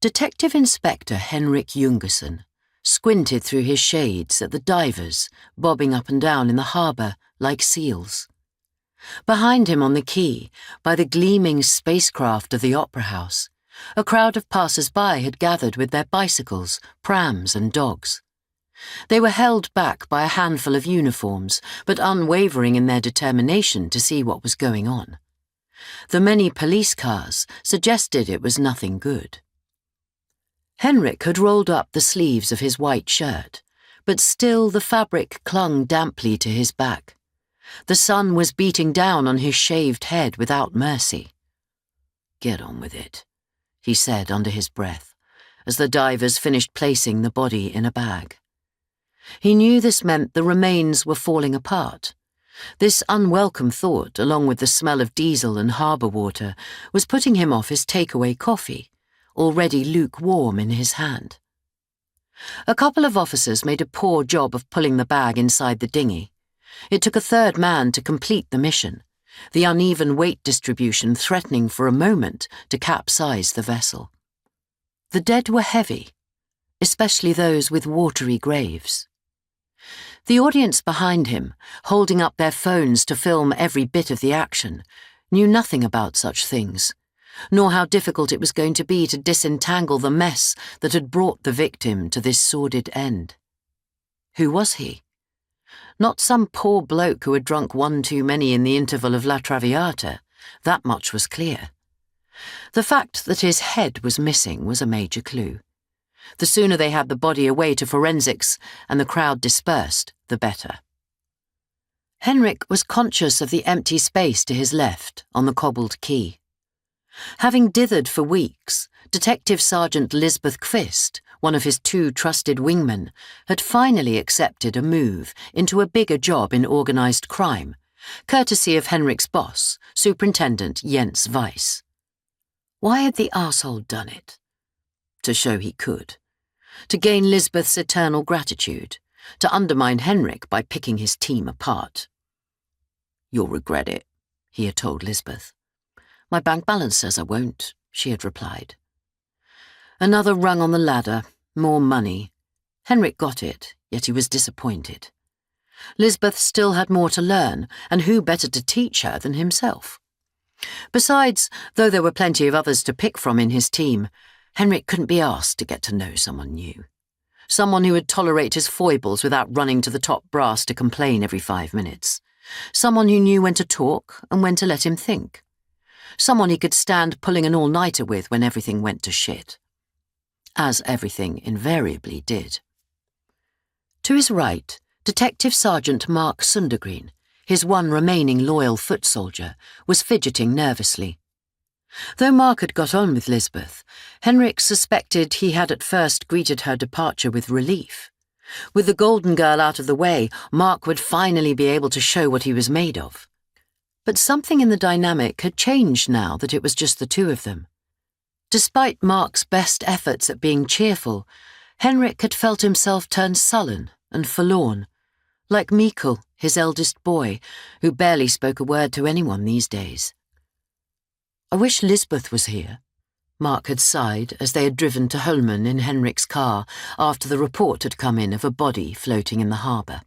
Detective Inspector Henrik Jungersen squinted through his shades at the divers bobbing up and down in the harbour like seals. Behind him on the quay, by the gleaming spacecraft of the Opera House, a crowd of passers-by had gathered with their bicycles, prams and dogs. They were held back by a handful of uniforms, but unwavering in their determination to see what was going on. The many police cars suggested it was nothing good. Henrik had rolled up the sleeves of his white shirt, but still the fabric clung damply to his back. The sun was beating down on his shaved head without mercy. "Get on with it," he said under his breath, as the divers finished placing the body in a bag. He knew this meant the remains were falling apart. This unwelcome thought, along with the smell of diesel and harbour water, was putting him off his takeaway coffee, already lukewarm in his hand. A couple of officers made a poor job of pulling the bag inside the dinghy. It took a third man to complete the mission, the uneven weight distribution threatening for a moment to capsize the vessel. The dead were heavy, especially those with watery graves. The audience behind him, holding up their phones to film every bit of the action, knew nothing about such things, nor how difficult it was going to be to disentangle the mess that had brought the victim to this sordid end. Who was he? Not some poor bloke who had drunk one too many in the interval of La Traviata, that much was clear. The fact that his head was missing was a major clue. The sooner they had the body away to forensics and the crowd dispersed, the better. Henrik was conscious of the empty space to his left on the cobbled quay. Having dithered for weeks, Detective Sergeant Lisbeth Kvist, one of his 2 trusted wingmen, had finally accepted a move into a bigger job in organised crime, courtesy of Henrik's boss, Superintendent Jens Weiss. Why had the arsehole done it? To show he could. To gain Lisbeth's eternal gratitude. To undermine Henrik by picking his team apart. "You'll regret it," he had told Lisbeth. "My bank balance says I won't," she had replied. Another rung on the ladder, more money. Henrik got it, yet he was disappointed. Lisbeth still had more to learn, and who better to teach her than himself? Besides, though there were plenty of others to pick from in his team, Henrik couldn't be asked to get to know someone new. Someone who would tolerate his foibles without running to the top brass to complain every 5 minutes. Someone who knew when to talk and when to let him think. Someone he could stand pulling an all-nighter with when everything went to shit. As everything invariably did. To his right, Detective Sergeant Mark Sundergreen, his one remaining loyal foot soldier, was fidgeting nervously. Though Mark had got on with Lisbeth, Henrik suspected he had at first greeted her departure with relief. With the golden girl out of the way, Mark would finally be able to show what he was made of. But something in the dynamic had changed now that it was just the 2 of them. Despite Mark's best efforts at being cheerful, Henrik had felt himself turn sullen and forlorn, like Mikkel, his eldest boy, who barely spoke a word to anyone these days. "I wish Lisbeth was here," Mark had sighed as they had driven to Holmen in Henrik's car after the report had come in of a body floating in the harbour.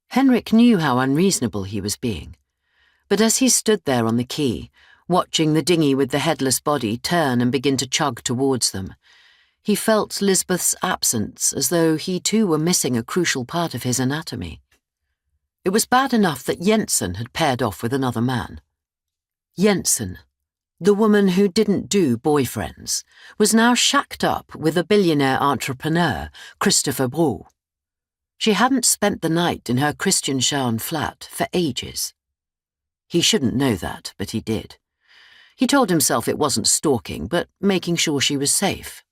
Henrik knew how unreasonable he was being, but as he stood there on the quay, watching the dinghy with the headless body turn and begin to chug towards them, he felt Lisbeth's absence as though he too were missing a crucial part of his anatomy. It was bad enough that Jensen had paired off with another man. Jensen, the woman who didn't do boyfriends, was now shacked up with a billionaire entrepreneur, Christopher Brou. She hadn't spent the night in her Christianshavn flat for ages. He shouldn't know that, but he did. He told himself it wasn't stalking, but making sure she was safe.